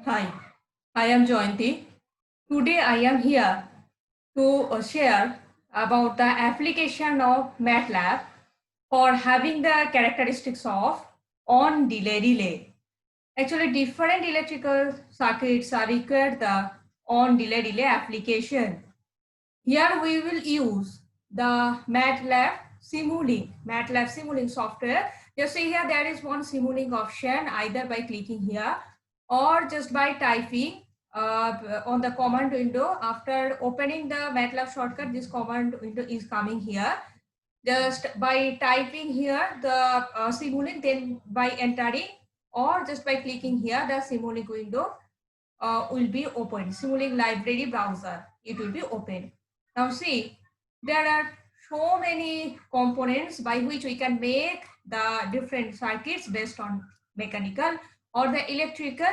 Hi, I am Jayanti. Today I am here to share about the application of MATLAB for having the characteristics of on delay relay. Actually, different electrical circuits are required the on delay relay application. Here we will use the MATLAB Simulink software. Just see here there is one Simulink option either by clicking here or just by typing on the command window. After opening the MATLAB shortcut, this command window is coming here. Just by typing here the Simulink, then by entering or just by clicking here, the Simulink window will be open. Simulink library browser, it will be open. Now see, there are so many components by which we can make the different circuits based on mechanical or the electrical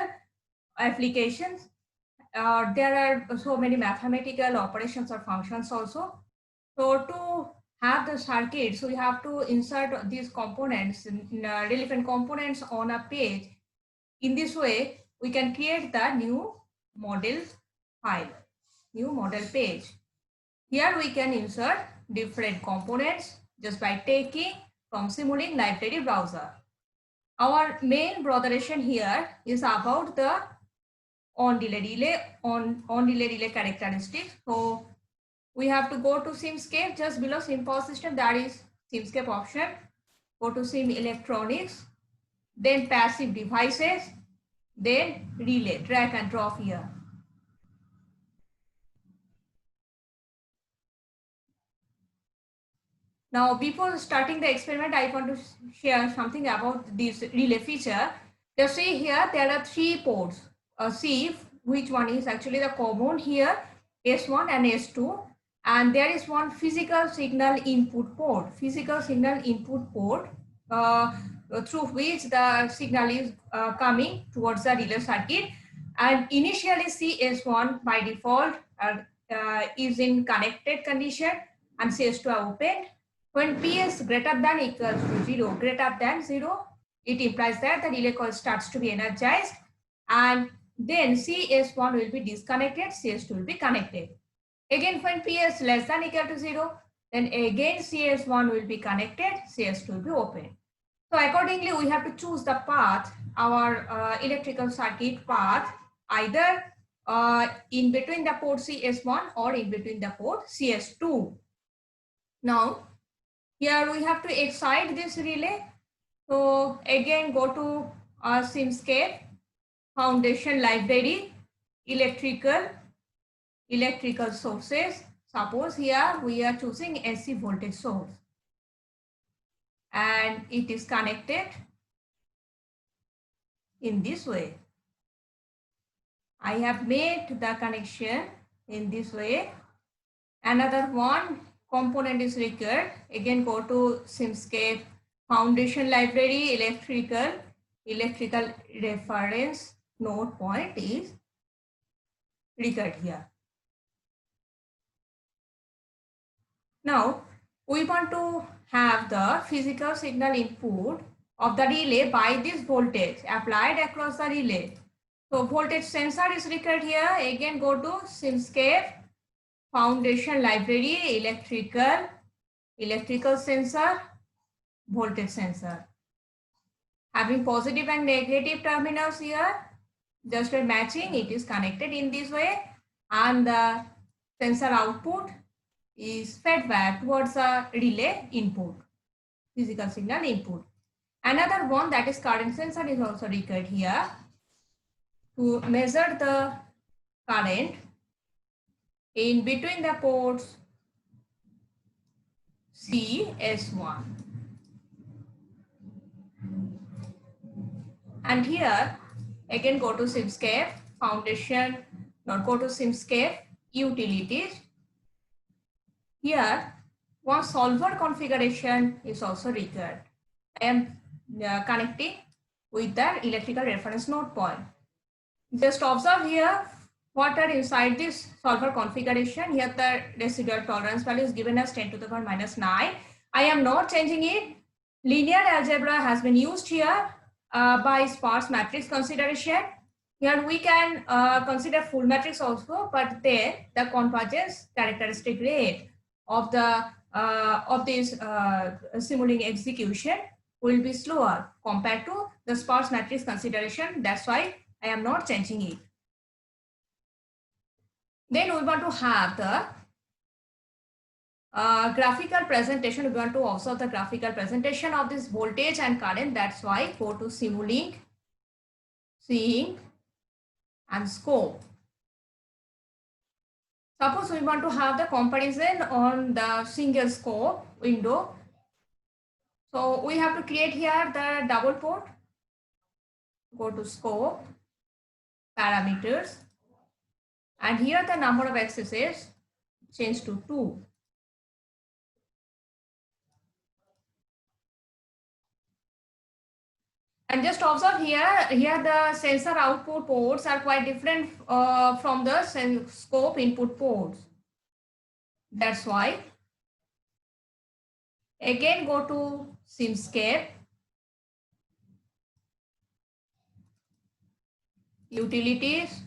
applications. There are so many mathematical operations or functions also. So to have the circuits, we have to insert these components, relevant components on a page. In this way, we can create the new model file, new model page. Here we can insert different components just by taking from Simulink library browser. Our main botheration here is about the on delay relay characteristics. So we have to go to Simscape. Just below SimPower System, that is Simscape option. Go to Sim Electronics, then passive devices, then relay, drag and drop here. Now, before starting the experiment, I want to share something about this relay feature. Just see here, there are 3 ports. See which one is actually the common here, S1 and S2. And there is one physical signal input port, through which the signal is coming towards the relay circuit. And initially CS1 by default is in connected condition and CS2 are open. When PS greater than equals to 0, it implies that the relay coil starts to be energized, and then CS1 will be disconnected, CS2 will be connected. Again, when PS less than equal to 0, then again CS1 will be connected, CS2 will be open. So accordingly, we have to choose the path, our electrical circuit path, either in between the port CS1 or in between the port CS2. Now, here we have to excite this relay. So again, go to our Simscape, Foundation Library, Electrical sources. Suppose here we are choosing AC voltage source and it is connected in this way. I have made the connection in this way. Another one component is required. Again, go to Simscape, Foundation Library, electrical reference node point is required here. Now, we want to have the physical signal input of the relay by this voltage applied across the relay. So, voltage sensor is required here. Again, go to Simscape, Foundation Library, electrical sensor, voltage sensor. Having positive and negative terminals here, just by matching, it is connected in this way, and the sensor output is fed back towards the relay input, physical signal input. Another one, that is current sensor, is also required here to measure the current in between the ports CS1. And here again go to Simscape, Foundation, not go to Simscape, Utilities. Here one solver configuration is also required. I am connecting with the electrical reference node point. Just observe here what are inside this solver configuration. Here the residual tolerance value is given as 10 to the power minus 9. I am not changing it. Linear algebra has been used here by sparse matrix consideration. Here we can consider full matrix also, but then the convergence characteristic rate of this Simulink execution will be slower compared to the sparse matrix consideration. That's why I am not changing it. Then we want to have the graphical presentation. We want to observe the graphical presentation of this voltage and current. That's why go to Simulink, Seeing and Scope. Suppose we want to have the comparison on the single scope window. So we have to create here the double port. Go to Scope, Parameters, and here the number of axes is changed to 2. And just observe here the sensor output ports are quite different from the scope input ports. That's why again go to Simscape, Utilities,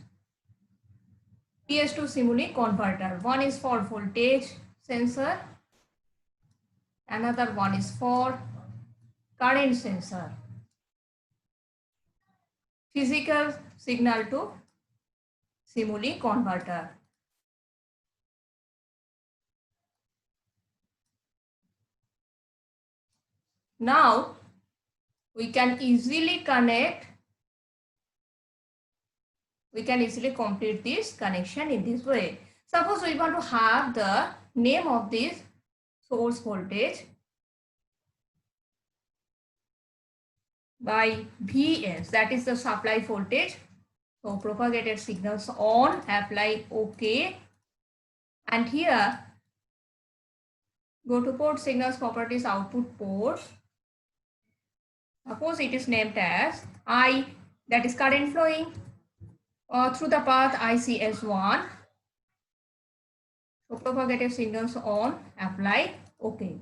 PS2 Simulink converter. One is for voltage sensor, another one is for current sensor. Physical signal to Simulink converter. Now we can easily connect. We can easily complete this connection in this way. Suppose we want to have the name of this source voltage by Vs, that is the supply voltage. So propagated signals on, apply OK. And here go to port signals properties output port. Suppose it is named as I, that is current flowing through the path ICS1. So propagative signals on, apply OK.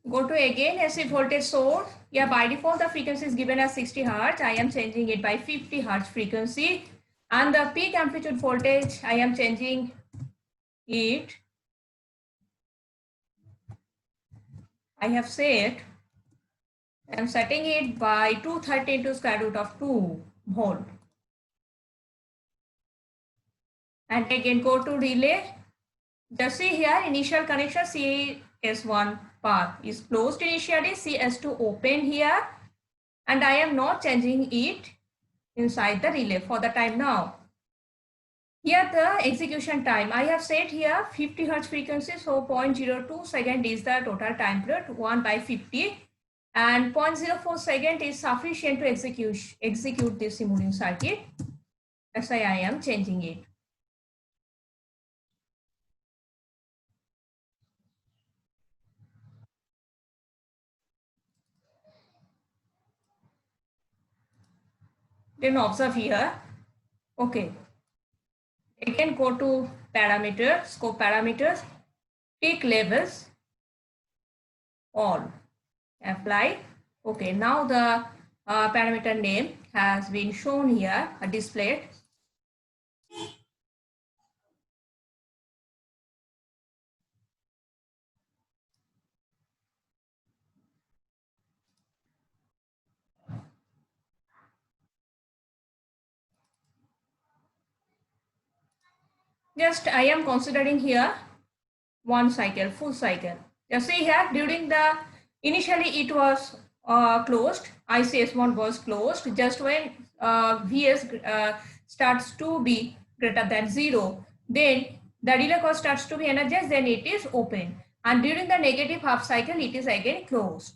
Go to again AC voltage source. Yeah, by default the frequency is given as 60 Hertz. I am changing it by 50 Hertz frequency. And the peak amplitude voltage, I am changing it. I have set, I am setting it by 230 into square root of 2 volt. And again go to relay. Just see here initial connection CS1 path is closed initially, CS2 open here, and I am not changing it inside the relay for the time now. Here the execution time, I have set here 50 Hertz frequency, so 0.02 second is the total time period, 1 by 50, and 0.04 second is sufficient to execute this Simulink circuit. That's why I am changing it. Then observe here. Okay. Again go to parameter, scope parameters, peak levels, all, apply. Okay, now the parameter name has been shown here, displayed. Just I am considering here one cycle, full cycle. You see here during the, initially it was closed, ICS1 was closed. Just when Vs starts to be greater than 0, then the relay coil starts to be energized, then it is open. And during the negative half cycle, it is again closed.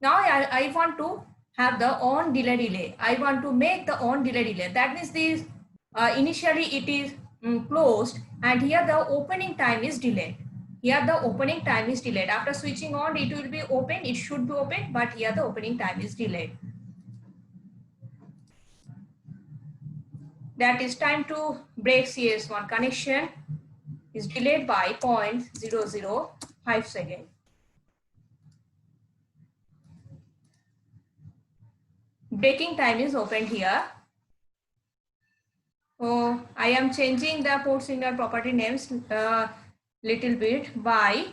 Now I want to have the on delay relay. I want to make the on delay relay. That means this initially it is closed, and here the opening time is delayed. Here the opening time is delayed. After switching on, it will be open. It should be open, but here the opening time is delayed. That is time to break CS1 connection is delayed by 0.005 seconds. breaking time is opened here. So I am changing the port signal property names little bit by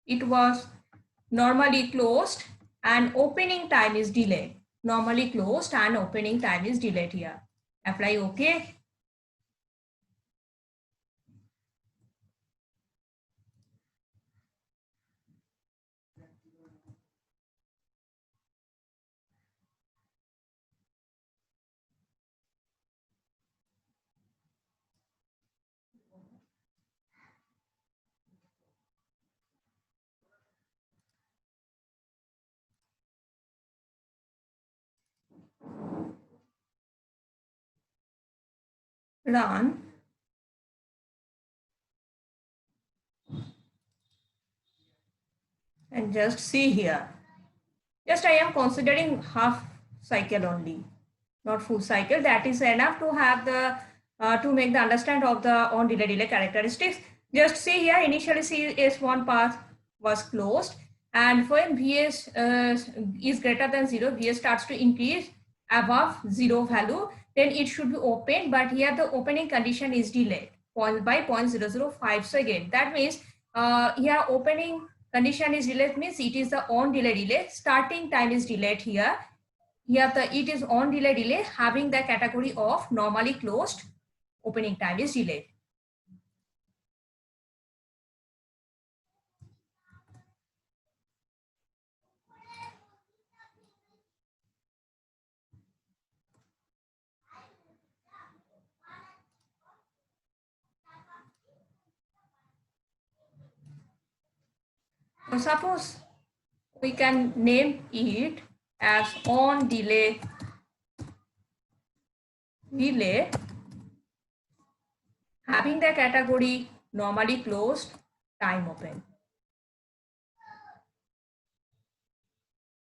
it was normally closed and opening time is delayed. Normally closed and opening time is delayed here. Apply OK. Run. And just see here. Just I am considering half cycle only, not full cycle. That is enough to have the to make the understand of the on delay characteristics. Just see here, initially CS1 path was closed, and when Vs is greater than 0, Vs starts to increase above 0 value, then it should be open, but here the opening condition is delayed by 0.005 second. That means here opening condition is delayed means it is the on delay. Starting time is delayed here. Here the it is on delay having the category of normally closed. Opening time is delayed. So suppose we can name it as on delay having the category normally closed, time open.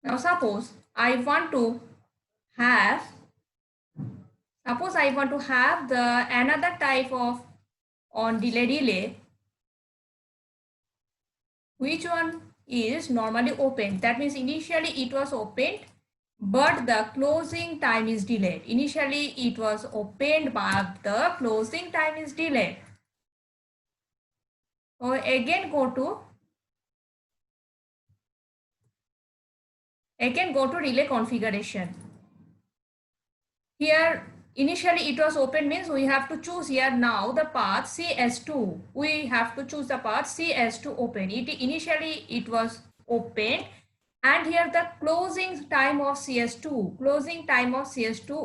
Now suppose I want to have the another type of on delay, which one is normally opened. That means initially it was opened, but the closing time is delayed. Initially it was opened, but the closing time is delayed. So again go to relay configuration. Here initially it was open means we have to choose here now the path CS2. We have to choose the path CS2 open. Initially it was opened, and here the closing time of CS2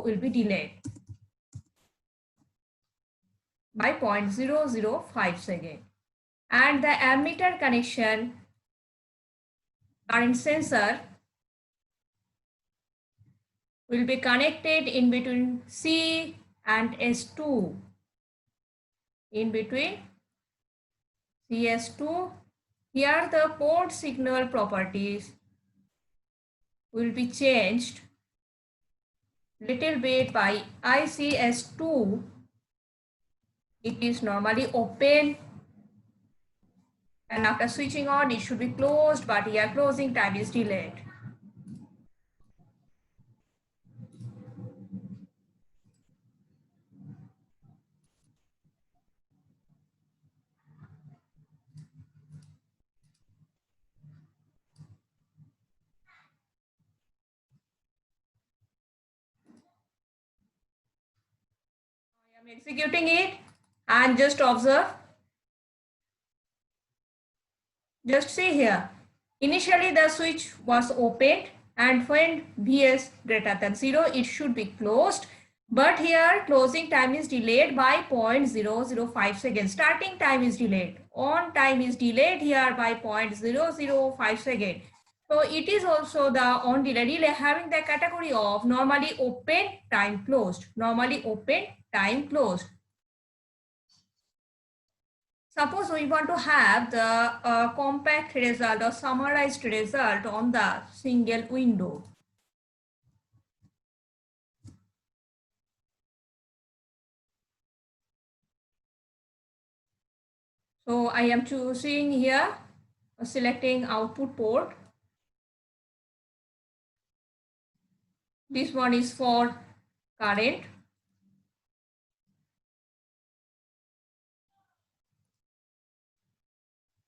will be delayed by 0.005 second. And the ammeter connection current sensor will be connected in between C and S2. In between CS2, here the port signal properties will be changed little bit by ICS2. It is normally open, and after switching on it should be closed, but here closing time is delayed. I am executing it and just observe. Just see here. Initially the switch was opened, and when Vs greater than 0, it should be closed. But here closing time is delayed by 0.005 seconds. Starting time is delayed. On time is delayed here by 0.005 seconds. So it is also the on delay having the category of normally open, time closed. Normally open, time closed. Suppose we want to have the compact result or summarized result on the single window. So I am choosing here, selecting output port. This one is for current.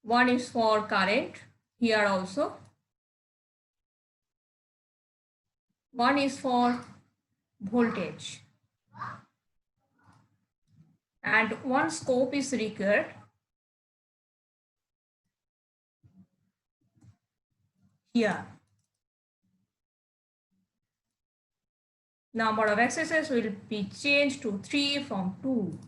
One is for current here also. One is for voltage. And one scope is required here. Number of accesses will be changed to 3 from 2.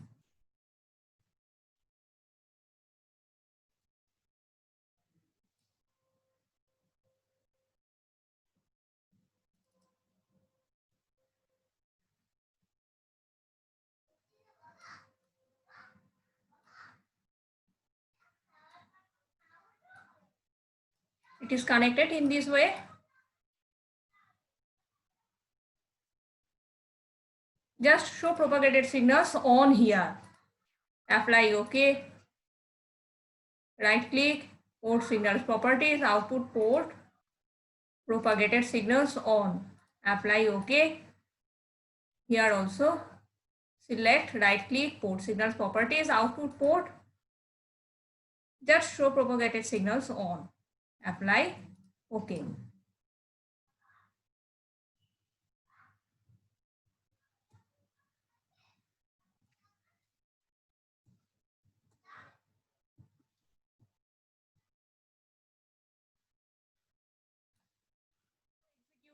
It is connected in this way. Just show propagated signals on here. Apply OK. Right click, port signals properties, output port, propagated signals on. Apply OK. Here also select, right click, port signals properties, output port. Just show propagated signals on. Apply OK.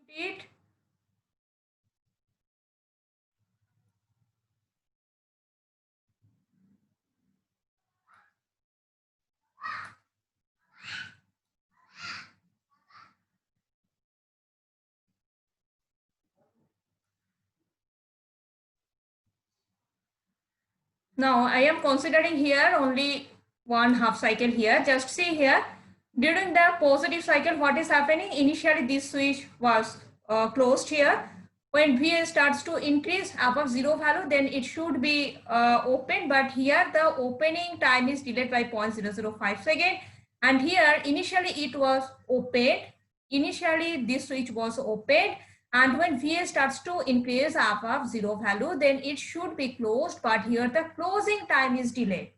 Execute it. Now I am considering here only one half cycle here. Just see here, during the positive cycle, what is happening? Initially this switch was closed here. When VA starts to increase above 0 value, then it should be open, but here the opening time is delayed by 0.005 second. And here initially it was opened. Initially this switch was opened, and when VA starts to increase above 0 value, then it should be closed, but here the closing time is delayed.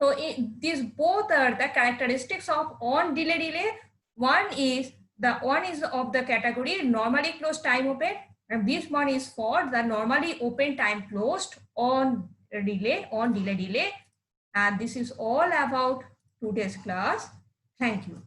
So these both are the characteristics of on delay. One is of the category normally closed time open, and this one is for the normally open time closed on delay. And this is all about today's class. Thank you.